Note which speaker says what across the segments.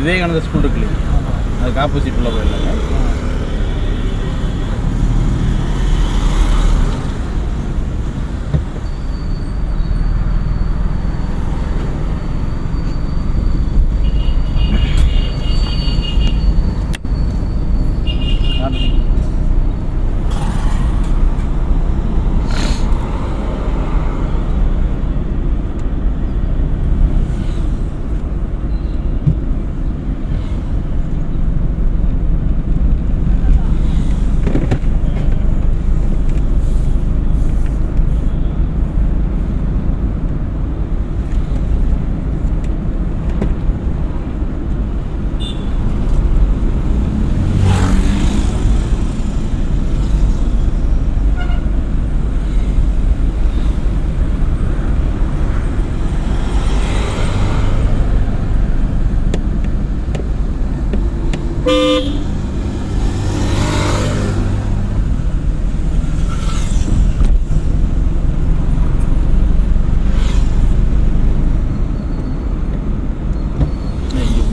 Speaker 1: Vivekananda school இருக்கு இல்லையா, அதுக்கு ஆப்போசிட் உள்ள போயிடலாங்க.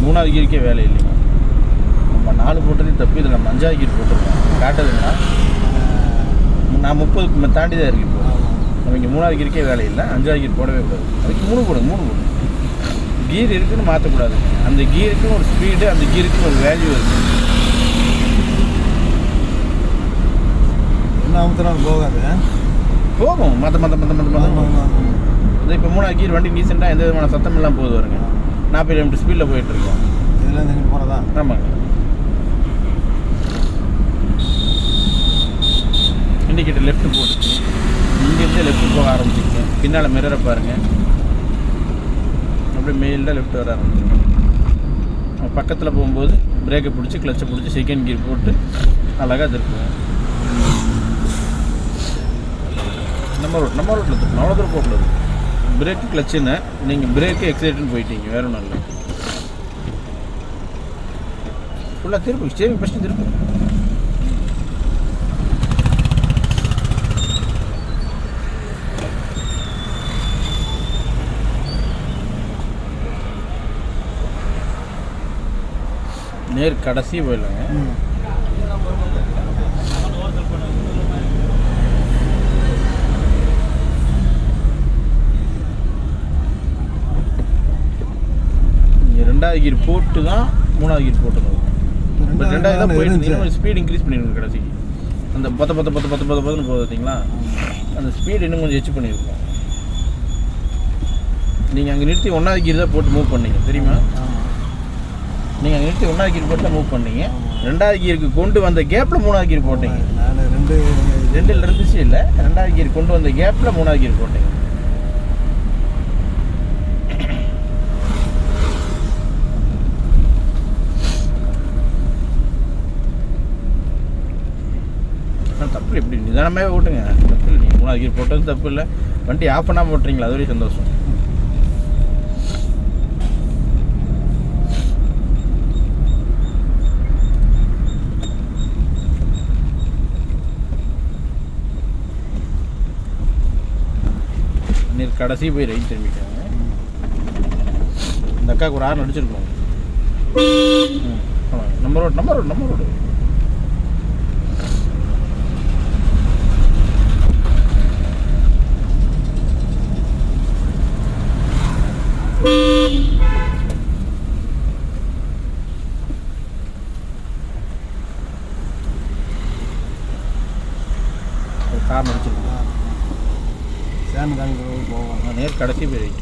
Speaker 1: மூணாவது கீருக்கே வேலை இல்லைங்க. நம்ம 4 போட்டதே தப்பு. இதில் நம்ம 5வது கீர் போட்டிருக்கோம். காட்டுதுங்களா? நான் 30க்கு தாண்டி தான் இருக்கு. இப்போ நம்ம இங்கே 3வது கீருக்கே வேலை இல்லை. 5வது கீர் போடவே கூடாது. அதுக்கு 3 போடுங்க. கீர் இருக்குன்னு மாற்றக்கூடாது. அந்த கீருக்குன்னு ஒரு ஸ்பீடு, அந்த கீருக்குன்னு ஒரு வேல்யூ இருக்குது.
Speaker 2: என்ன அமுத்தினாலும் போகாது,
Speaker 1: போகும். இப்போ 3வது கீர் வண்டி ரீசெண்டாக எந்த விதமான சத்தம் இல்லாமல் போகுது வருங்க. 40 km ஸ்பீடில் போயிட்டுருக்கோம்.
Speaker 2: இதில் எங்கே போகிறதா?
Speaker 1: ஆமாங்க. இண்டிகேட்டர் லெஃப்ட் போட்டுச்சு. இங்கேருந்து லெஃப்ட் போக ஆரம்பிச்சிங்க. பின்னால் மிரரை பாருங்கள். அப்படியே மெயிலில் லெஃப்ட் வர ஆரம்பிச்சிங்க. பக்கத்தில் போகும்போது பிரேக்கை பிடிச்சி கிளச்சை பிடிச்சி செகண்ட் கீர் போட்டு அழகாக திருப்புங்க. நம்ம ரோட்டில் திருப்பணும். அவ்வளோ தூரம் போகக்கூடாது. பிரேக்கு கிளச்சுன்னு நீங்கள் பிரேக்கு எக்ஸைட்டுன்னு போயிட்டீங்க. வேறு ஒன்றும் இல்லை. ஃபுல்லாக திருப்பு. ஸ்டேரிங் ஃபஸ்ட்டு திருப்பு. நேர் கடைசி போயிடலாங்க. நீங்கள் 2வது கீர் போட்டு தான் 3வது கீர் போட்டுருந்தோம். இப்போ 2வது தான் போயிட்டு ஸ்பீட் இன்க்ரீஸ் பண்ணிருக்கோம். கடைசிக்கு அந்த 10 போகுது பார்த்தீங்களா? அந்த ஸ்பீட் இன்னும் கொஞ்சம் எச்சு பண்ணியிருக்கோம். நீங்கள் அங்கே நிறுத்தி 1வது கீர் தான் போட்டு மூவ் பண்ணீங்க தெரியுமா? நீங்கள் அங்கே நிறுத்தி 1வது கீர் போட்டு மூவ் பண்ணீங்க. 2வது கீருக்கு கொண்டு வந்த கேப்பில் 3வது கீர் போட்டீங்க.
Speaker 2: நான்
Speaker 1: 2 இருந்துச்சு இல்லை. 2வது கீர் கொண்டு வந்த கேப்பில் 3வது கீர் போட்டீங்க. தப்பு எப்படி நிதானமே ஓட்டுங்க. தப்பு இல்லை. நீங்கள் 3வது கீர் போட்டது தப்பு இல்லை. வண்டி ஆஃப் பண்ணாமல் ஓட்டுறீங்களா? அது வரையும் சந்தோஷம். நீர் கடைசி போய் ரைட் திரும்பிட்டாங்க. இந்த அக்காவுக்கு ஒரு 6 அடிச்சிருக்கோம். நம்ம ரோடு கார் அடிச்சிருக்கோம். போவாங்க. நேர் கடைசி போய் ரைட்.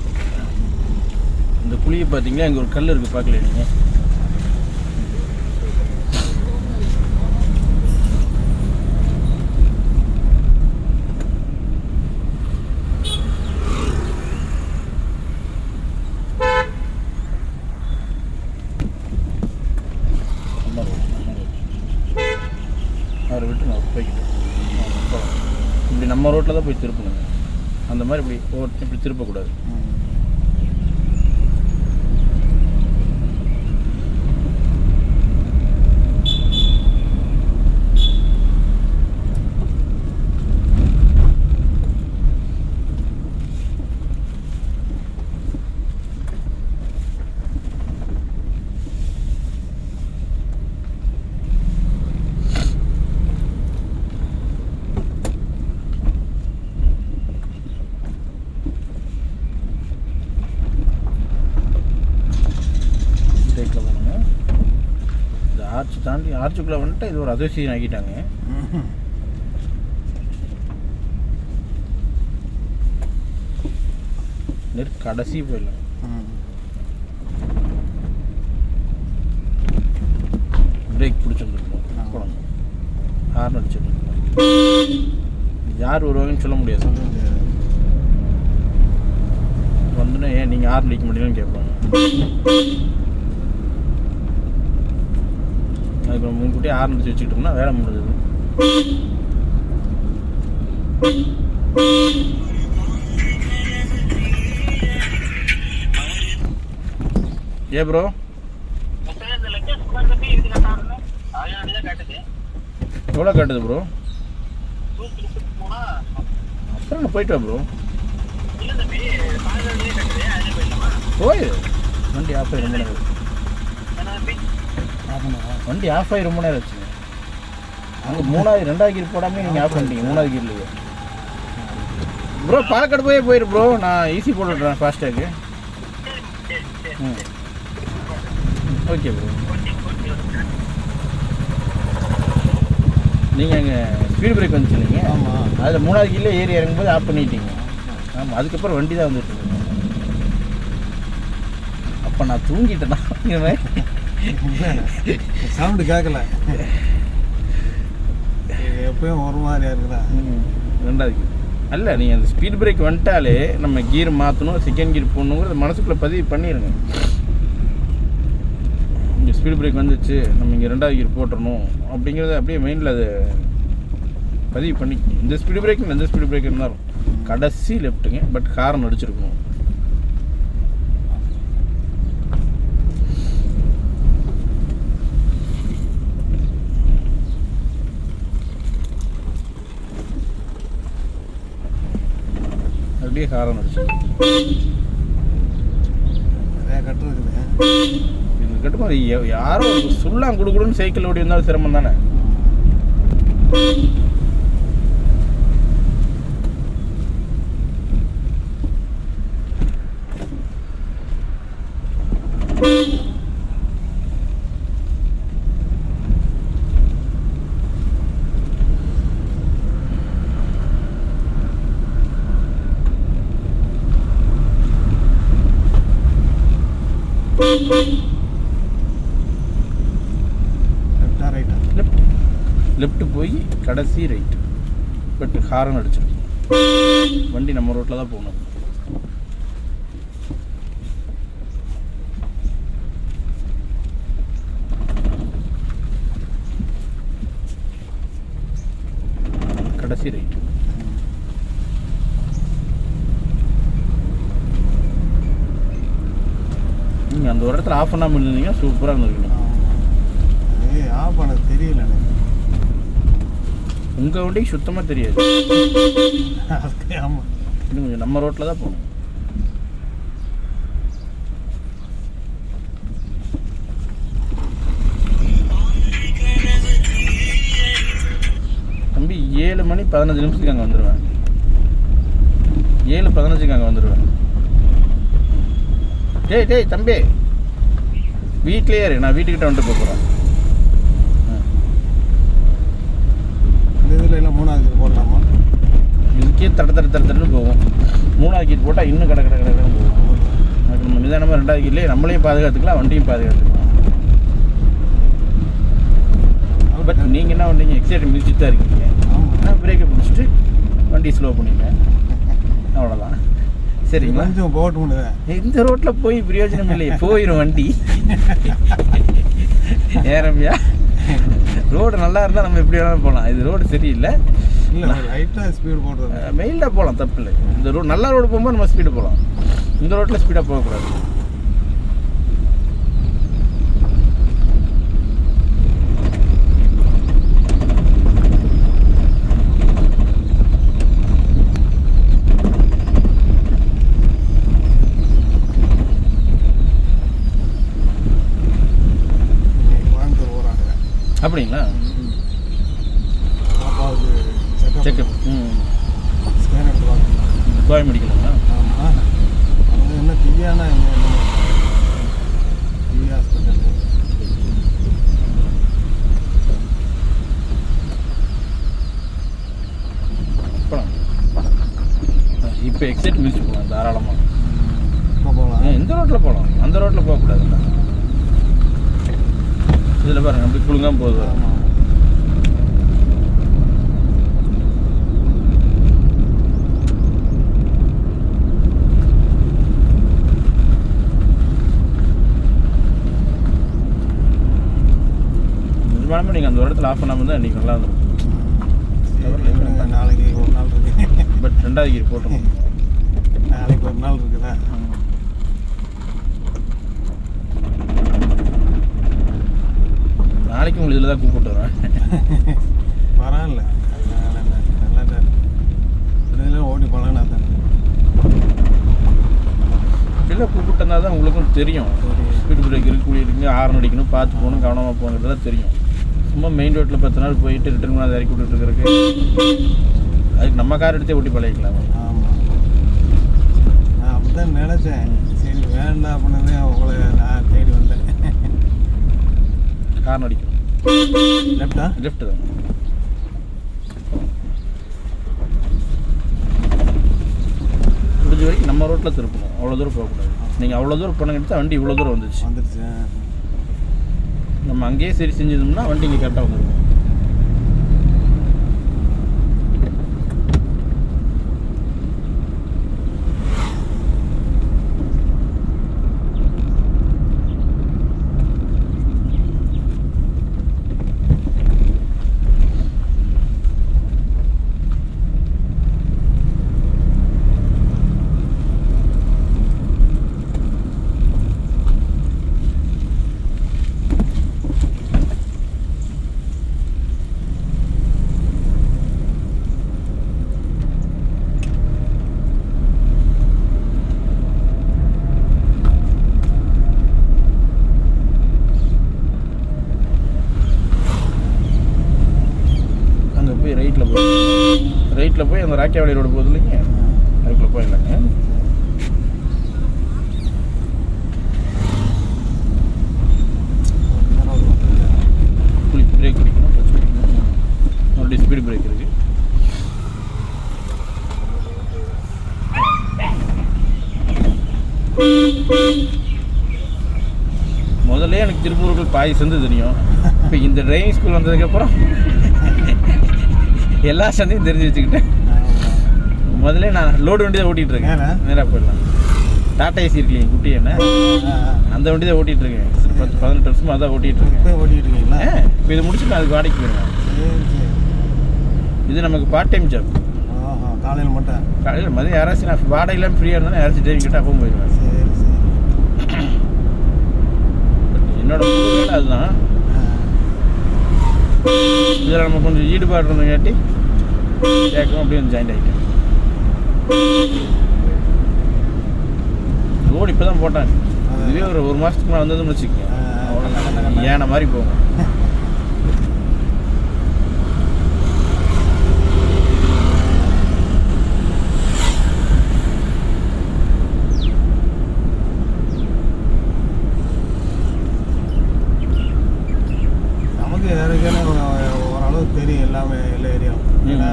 Speaker 1: இந்த குழியை பார்த்தீங்களா? இங்கே ஒரு கல் இருக்குது, பார்க்கல நீங்கள்? அவரை விட்டு நான் போய்கிட்டேன். இப்படி நம்ம ரோட்டில் தான் போய் திருப்பணுங்க. அந்த மாதிரி இப்படி திருப்பக்கூடாது. தாண்டி ஆர்ச்சுக்குள்ளே வந்துட்டு இது ஒரு அசோசியேஷன் ஆக்கிட்டாங்க. கடைசி போயிடலாம். பிரேக் பிடிச்சிருந்துருக்கோம், போகணும். ஹார்ன் அடிச்சுருக்கோம். யார் வருவாங்கன்னு சொல்ல முடியாது. வந்துன்னா ஏன் நீங்கள் ஹார்ன் அடிக்க முடியலன்னு கேட்பாங்க. அதுக்கு நம்ம முன்கூட்டியே ஹார்ன் அடிச்சு வச்சுக்கிட்டோம்னா வேலை முடிஞ்சது. ஏ ப்ரோ, எவ்வளோ காட்டுது ப்ரோ? அப்புறம் நான் போயிட்டு வா ப்ரோ. போய் வண்டி ஆஃப் ஆகி ரொம்ப நேரம் வண்டி ஆஃப் ஆகி ரொம்ப நேரம் ஆச்சுங்க. அங்கே 2வது கீர் போடாமல் நீங்கள் ஆஃப் பண்ணிட்டீங்க. 3வது கீர்லையே ப்ரோ. பாலக்காடு போயிரு ப்ரோ. நான் ஈஸி போட்டு விட்றேன் ஃபாஸ்டேக்கு. Okay bro. நீங்கள் அங்கே ஸ்பீடு பிரேக் வந்துச்சு இல்லைங்க?
Speaker 2: ஆமாம்.
Speaker 1: அதில் 3வது கீழே ஏறி இறங்கும்போது ஆஃப் பண்ணிட்டீங்க. ஆமாம், அதுக்கப்புறம் வண்டி தான் வந்துட்டு இருக்கு. அப்போ நான் தூங்கிட்டேன்னா
Speaker 2: சவுண்டு கேட்கல. எப்பயும் ஒரு மாதிரியா இருக்குதா?
Speaker 1: 2வது கீர் அல்ல, நீங்கள் அந்த ஸ்பீட் பிரேக் வந்துட்டாலே நம்ம கீர் மாற்றணும், செகண்ட் கீர் போடணுங்கிறது மனசுக்குள்ளே பதிவு பண்ணிடுங்க. இங்கே ஸ்பீட் பிரேக் வந்துச்சு, நம்ம இங்கே 2வது கீர் போட்டுறணும் அப்படிங்கிறத அப்படியே மைண்டில் அதை பதிவு பண்ணி. இந்த ஸ்பீடு பிரேக் இந்த ஸ்பீடு பிரேக் இருந்தாலும் கடைசி லெஃப்ட்டுங்க, பட் ஹார்ன் அடிச்சிருக்கணும். அப்படியே ஹார்ன் அடிச்சிருக்கணும்.
Speaker 2: நிறையா கட்டு இருக்குது.
Speaker 1: இது கட்டுமா யாரோ சுள்ளாங்க கொடுக்கணும்னு சைக்கிள் ஓடி இருந்தாலும் சிரமம் தானே.
Speaker 2: லெஃப்டா ரைட்டா?
Speaker 1: லெஃப்ட் போய் கடைசி ரைட், பட் ஹார்ன் அடிச்சிருக்கோம். வண்டி நம்ம ரோட்டில் தான் போகணும். கடைசி ரைட். நீங்கள் அந்த ஒரு இடத்துல ஆஃப் பண்ணாமல் இருந்தீங்கன்னா சூப்பராக இருந்திருக்கீங்க.
Speaker 2: ஆஃப் பண்ண தெரியல எனக்கு.
Speaker 1: உங்கள் வண்டிக்கு சுத்தமாக தெரியாது.
Speaker 2: ஆமாம்,
Speaker 1: இன்னும் கொஞ்சம் நம்ம ரோட்டில் தான் போகணும். தம்பி 7:15 அங்கே வந்துடுவேன். 7:15 அங்கே வந்துடுவேன். டேய் தம்பி, வீட்லேயே இரு, நான் வீட்டுக்கிட்ட வந்துட்டு போகிறேன்.
Speaker 2: இந்த இதில் எல்லாம் 3வது கீர் போடலாமா?
Speaker 1: இதுக்கே தடன்னு போகும். 3வது கீர் போட்டால் இன்னும் கடன்னு போகும். அதுக்கு நம்ம நிதானமாக 2வது கீர்லேயே நம்மளையும் பாதுகாத்துக்கலாம், வண்டியும் பாதுகாத்துக்கலாம். பட் நீங்கள் என்ன பண்ணுறீங்க? எக்ஸைட் மிதிச்சுட்டு தான் இருக்கீங்க. நான் பிரேக்கை பிடிச்சிட்டு வண்டி ஸ்லோ பண்ணிட்டேன், அவ்வளோதான். சரிங்களா?
Speaker 2: கொஞ்சம் போட்டு முடியுது.
Speaker 1: இந்த ரோட்டில் போய் பிரயோஜனம் இல்லையே, போயிடும் வண்டி. ஏறம்பியா, ரோடு நல்லா இருந்தால் நம்ம எப்படி வேணாலும் போகலாம். இது ரோடு சரியில்லை.
Speaker 2: இல்லை, லைட்டாக ஸ்பீடு போடுறது.
Speaker 1: மெயிலில் போகலாம், தப்பு இல்லை. இந்த ரோடு நல்ல ரோடு போகும்போது நம்ம ஸ்பீடு போகலாம். இந்த ரோட்டில் ஸ்பீடாக போகக்கூடாது. அப்படிங்களா?
Speaker 2: பாப்பாவுக்கு
Speaker 1: செக்கப்
Speaker 2: ஸ்கேன் எடுத்து பார்க்கணும்.
Speaker 1: கோயம் மெடிக்கலுங்களா?
Speaker 2: ஆமாம். அவங்க என்ன திவ்யானா திவ்யா ஹாஸ்பிட்டல்.
Speaker 1: இப்போ எக்ஸைட் மிதிச்சு போகலாம் தாராளமாக.
Speaker 2: இப்போ போகலாம்.
Speaker 1: இந்த ரோட்டில் போகலாம், அந்த ரோட்டில் போகக்கூடாதுல்ல. இதில் பாருங்க அப்படி குழுங்காம போகுது.
Speaker 2: ஆமாம்.
Speaker 1: நிஜமானமே நீங்கள் அந்த இடத்துல ஆஃப் பண்ணாமல் தான் இன்றைக்கி நல்லா இருந்திருக்கும்.
Speaker 2: நாளைக்கு ஒரு நாள் இருக்கு.
Speaker 1: பட் 2வது கீர் போட்டோம்.
Speaker 2: நாளைக்கு ஒரு நாள் இருக்குதா?
Speaker 1: நாளைக்கு உங்களுக்கு இதில் தான் கூப்பிட்டு வரேன்.
Speaker 2: பரவாயில்ல, நல்லா தான் இதில் ஓடி பழகினா தானே.
Speaker 1: இல்லை கூப்பிட்டு வந்தால் தான் உங்களுக்கும் தெரியும். ஸ்பீட் பிரேக் இருக்கு, குழி இருக்குங்க, ஹார்ன் அடிக்கணும், பார்த்து போகணும், கவனமாக போகணுன்றதெல்லாம் தெரியும். சும்மா மெயின் ரோட்டில் 10 நாள் போயிட்டு ரிட்டர்ன் பண்ணால் இறக்கி விட்டுட்டு இருக்கிறதுக்கு அதுக்கு நம்ம கார் எடுத்தே ஓட்டி பழகிக்கலாம்.
Speaker 2: ஆமாம், நான் அப்படி தான் நினச்சேன். சரி வேண்டாம் அப்படின்னதே உங்களை நான் தேடி வந்தேன்.
Speaker 1: ஹார்ன் அடிக்கணும்.
Speaker 2: லெஃப்டா?
Speaker 1: லெஃப்ட் தான். முடிஞ்ச வரைக்கும் நம்ம ரோட்டில் திருப்பணும், அவ்வளோ தூரம் போகக்கூடாது. நீங்கள் அவ்வளோ தூரம் போனங்கிட்டு வண்டி இவ்வளோ தூரம் வந்துருச்சு. நம்ம அங்கேயே சரி செஞ்சிருந்தோம்னா வண்டி இங்கே கரெக்டாக வந்துருக்கும். ரைட்டில் போய் அந்த ராக்கியாவளி ரோடு போகுது இல்லைங்க, அதுக்குள்ளே போயிடலாங்க. பிரேக் பிடிக்கணும், டச் பிடிக்கணும், மறுபடியும் ஸ்பீடு பிரேக் இருக்குது. முதல்ல எனக்கு திருப்பூருக்கு பாய் சேர்ந்து தெரியும். இப்போ இந்த டிரைவிங் ஸ்கூல் வந்ததுக்கப்புறம் எல்லா சந்தையும் தெரிஞ்சு வச்சுக்கிட்டேன். முதல்ல நான் லோடு வண்டி தான் ஓட்டிகிட்டு இருக்கேன். நேராக போயிடலாம். டாடா ஏசி இருக்கு குட்டி என்ன, அந்த வண்டி தான் ஓட்டிகிட்டு இருக்கேன். 10-18 வருஷமாக அதான் ஓட்டிகிட்டு இருக்கேன். இப்போ இது முடிச்சுட்டு அதுக்கு வாடகைக்கு போயிடுவேன். இது நமக்கு பார்ட் டைம் ஜாப்.
Speaker 2: காலையில் மட்டும்,
Speaker 1: காலையில் மதியம் யாராச்சும் நான் வாடகை இல்லாமல் ஃப்ரீயாக இருந்தாலும் யாராச்சும் டிரைவிங் கிட்ட அப்போ போயிடுவேன். என்னோட முழு வேலை அதுதான். இதில் நம்ம கொஞ்சம் ஈடுபாடு இருந்தங்காட்டி கேட்கவும் அப்படியே வந்து ஜாயின்ட் ஆகிட்டேன். ரோடு இப்போ தான் போட்டாங்க. இதுவே ஒரு மாதத்துக்கு மேலே வந்ததுன்னு வச்சுக்கோங்க, அவ்வளோ ஏன மாதிரி போகும்.
Speaker 2: ஓரளவு தெரியும் எல்லாமே, எல்லா ஏரியாவும். ஏன்னா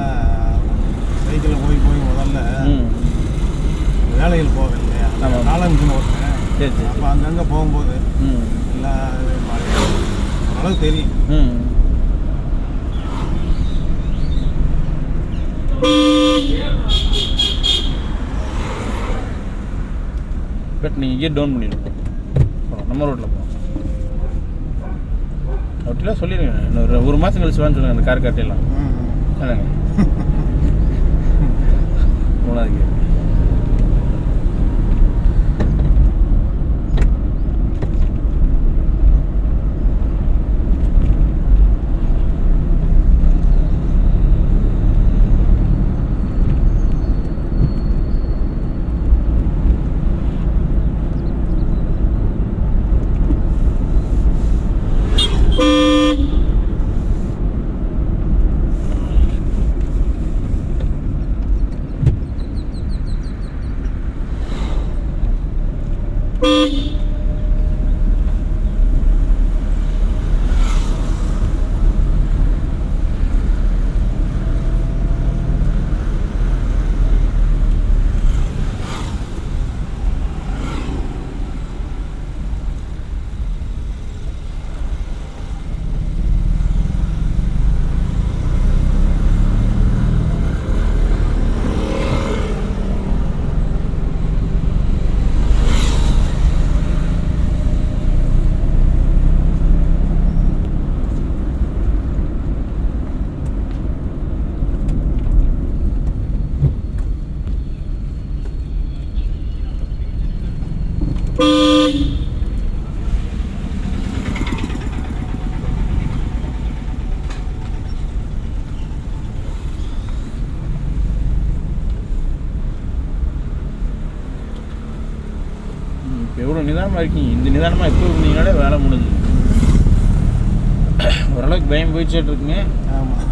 Speaker 2: சைக்கிளில் போய் முதல்ல வேலைகள் போவேன் இல்லையா, காலமிஷன் ஓட்டுறேன்.
Speaker 1: சரி சரி.
Speaker 2: அப்போ அங்கங்கே போகும்போது எல்லா ஓரளவு தெரியும்.
Speaker 1: பட் நீங்கள் கியர் டவுன் பண்ணிடுவோம், நம்ம ரோட்டில் போகணும். அப்படிலாம் சொல்லிடுங்க. இன்னொரு 1 மாதம் கழிச்சு வான்னு சொல்லுங்கள் அந்த கார் காட்டிடலாம். என்னங்க 3வது கியர். இப்போ எவ்வளோ நிதானமாக இருக்கீங்க, இந்த நிதானமாக எப்போ இருந்தீங்கனாலே வேலை முடிஞ்சு. ஓரளவுக்கு பயம் போயிடுச்சுட்டு இருக்குங்க.
Speaker 2: ஆமாம்.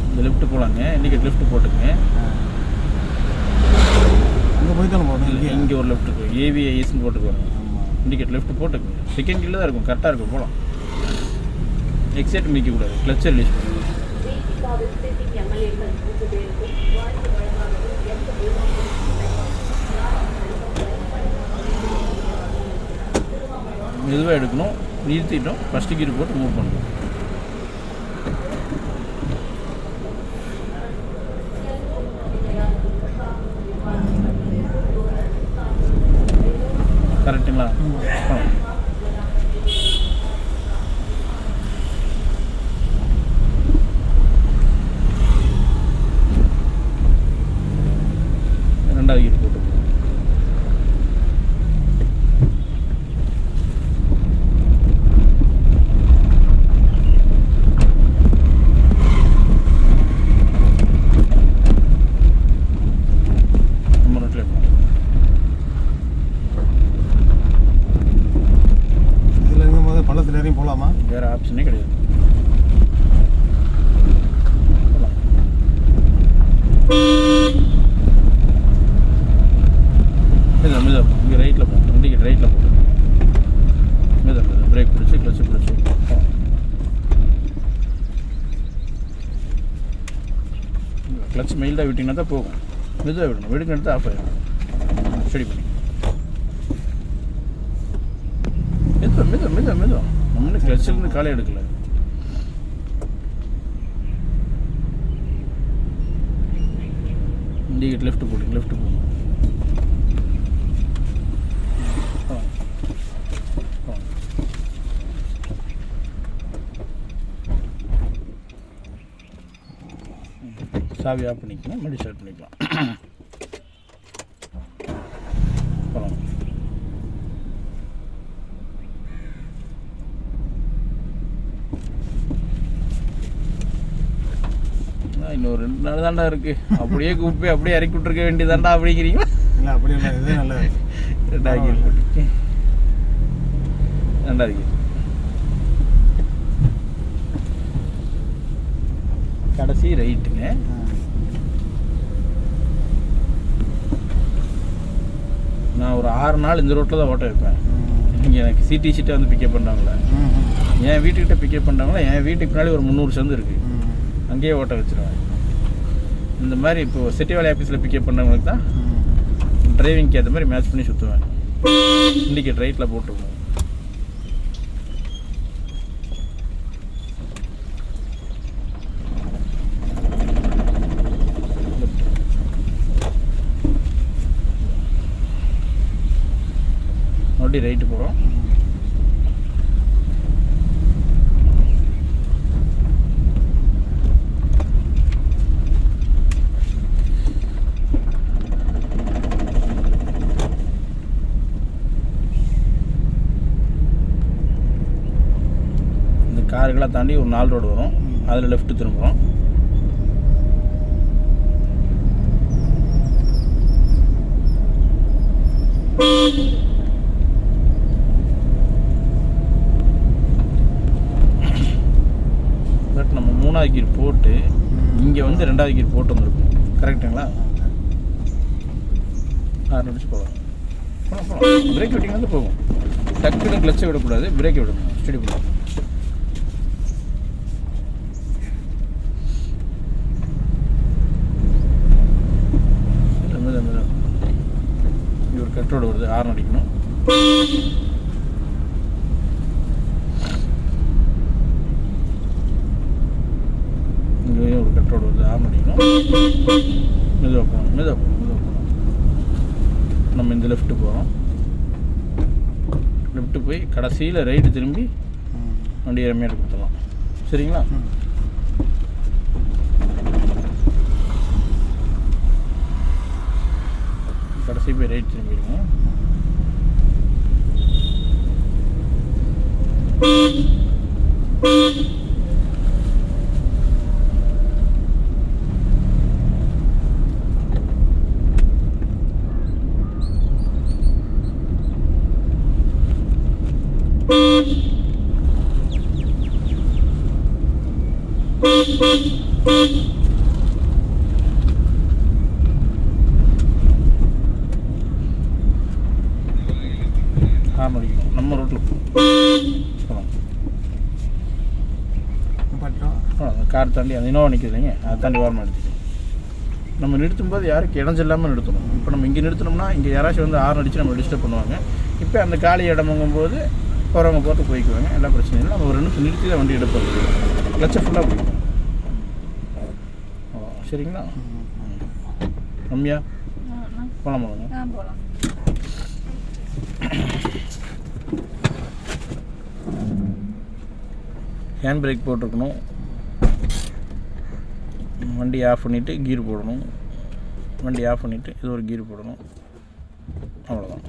Speaker 1: இந்த லிஃப்ட்டு போகலாங்க, இண்டிகேட் லிஃப்ட் போட்டுங்க.
Speaker 2: இங்கே போய்த்தாலும் போகணும்.
Speaker 1: இங்கே ஒரு லிஃப்ட் இருக்குது, ஏவிஐஎஸ்ன்னு போட்டுக்கு வரணும்.
Speaker 2: ஆமாம்.
Speaker 1: இண்டிகேட் லிஃப்ட் போட்டுக்குங்க. செகண்ட் கீழே தான் இருக்கும், கரெக்டாக இருக்கும், போகலாம். எக்ஸைட் மிதிக்கக்கூடாது, கிளச்சை ரிலீஸ் பண்ணுங்க. மெதுவாக எடுக்கணும், நிறுத்திட்டோம், ஃபஸ்ட்டு கீர் போட்டு மூவ் பண்ணணும். கரெக்டுங்களா? ரெண்டாவது கீர் போட்டு
Speaker 2: பள்ளத்தில் ஏறியும் போகலாமா?
Speaker 1: வேறு ஆப்ஷனே கிடையாது. மெதுவாக இங்கே ரைட்டில் போகணும், இண்டிகேட் ரைட்டில் போட்டு மெதுவாக பிரேக் பிடிச்சி கிளச்சு பிடிச்சி கிளச் மெயில்டாக விட்டிங்கன்னா தான் போகும். மெதுவாக விடணும், வெடுக்க எடுத்து ஆஃப் ஆகிடும். ஸ்டடி பண்ணி மெதுவாக நம்மளே கிளச்சிலேருந்து காலை எடுக்கல. இண்டிகேட் லெஃப்ட் போடுங்க, லெஃப்ட் போகணும். சாவி ஆஃப் பண்ணிக்கலாம், மறுபடியும் ஸ்டார்ட் பண்ணிக்கலாம். போகலாம். இன்னொரு 2 நாள் தாண்டா இருக்குது, அப்படியே கூப்பிட்டு போய் அப்படியே இறக்கி விட்டுருக்க வேண்டியதாண்டா அப்படிங்கிறீங்களா?
Speaker 2: இல்லை அப்படி இல்லை, இதே நல்லது.
Speaker 1: ரெண்டாவது கீர் போட்டு ரெண்டாவது கீர் கடைசி ரைட்டுங்க. நான் ஒரு 6 நாள் இந்த ரோட்டில் தான் ஓட்ட வைப்பேன். இங்கே எனக்கு சிடி சீட்டை வந்து பிக்கப் பண்ணுறாங்களே, என் வீட்டுக்கிட்ட பிக்கப் பண்ணுறாங்களா, என் வீட்டுக்கு பின்னாடி ஒரு 300 சந்து இருக்குது, அங்கேயே ஓட்ட வச்சுருவேன். இந்த மாதிரி இப்போது செட்டிவாலி ஆஃபீஸில் பிக்கப் பண்ணுறவங்களுக்கு தான் டிரைவிங்க்கு ஏற்ற மாதிரி மேட்ச் பண்ணி சுற்றுவேன். இண்டிகேட் ரைட்டில் போட்டுருவோம். மறுபடியும் ரைட்டு போகிறோம். காருக்கெல்லாம் தாண்டி ஒரு 4 ரோடு வரும், அதில் லெஃப்ட்டு திரும்புகிறோம். பட் நம்ம 3வது கீர் போட்டு இங்கே வந்து 2வது கீர் போட்டு வந்துருக்கோம். கரெக்டுங்களா? 6 நிமிஷம் போகலாம். பிரேக் விட்டிங்கன்னா வந்து போகும். டக்குன்னு கிளச்சை விடக்கூடாது, பிரேக் விடணும். ஸ்டடி பண்ணணும். கட்டோடு வருது, ஹார்ன் அடிக்கணும். இங்கேயும் ஒரு கட்டோடு வருது, ஹார்ன் அடிக்கணும். மெதுவாக போகணும், மெதுவாக போகணும், மெதுவாக போகணும். நம்ம இந்த லெஃப்ட்டு போகிறோம். லெஃப்ட்டு போய் கடைசியில் ரைட்டு திரும்பி வண்டி இறமையாக கொடுத்துடலாம். சரிங்களா? கடைசி போய் ரைட் திரும்பிடுங்க. கார் தாண்டி அந்த இனோவா நிற்கிது இல்லைங்க அதை தாண்டி ஓரமாக நிறுத்திக்கணும். நம்ம நிறுத்தும்போது யாருக்கு இடைஞ்சல் இல்லாமல் நிறுத்தணும். இப்போ நம்ம இங்கே நிறுத்தினோம்னா இங்கே யாராச்சும் வந்து ஹார்ன் அடித்து நம்ம டிஸ்டர்ப் பண்ணுவாங்க. இப்போ அந்த காலி இடமுங்கும்போது போகிறவங்க போட்டு போய்க்குவாங்க, எல்லா பிரச்சனையும் இல்லை. நம்ம ஒரு 2 நிமிஷம் நிறுத்தி தான் வண்டி எடுப்போம். கிளச்சை ஃபுல்லாக பிடிக்கும். சரிங்களா? ரம்யா போகலாமாங்க?
Speaker 3: போகலாம்.
Speaker 1: ஹேண்ட் பிரேக் போட்டிருக்கணும். வண்டி ஆஃப் பண்ணிவிட்டு கீர் போடணும். வண்டி ஆஃப் பண்ணிவிட்டு இது ஒரு கீர் போடணும். அவ்வளோதான்.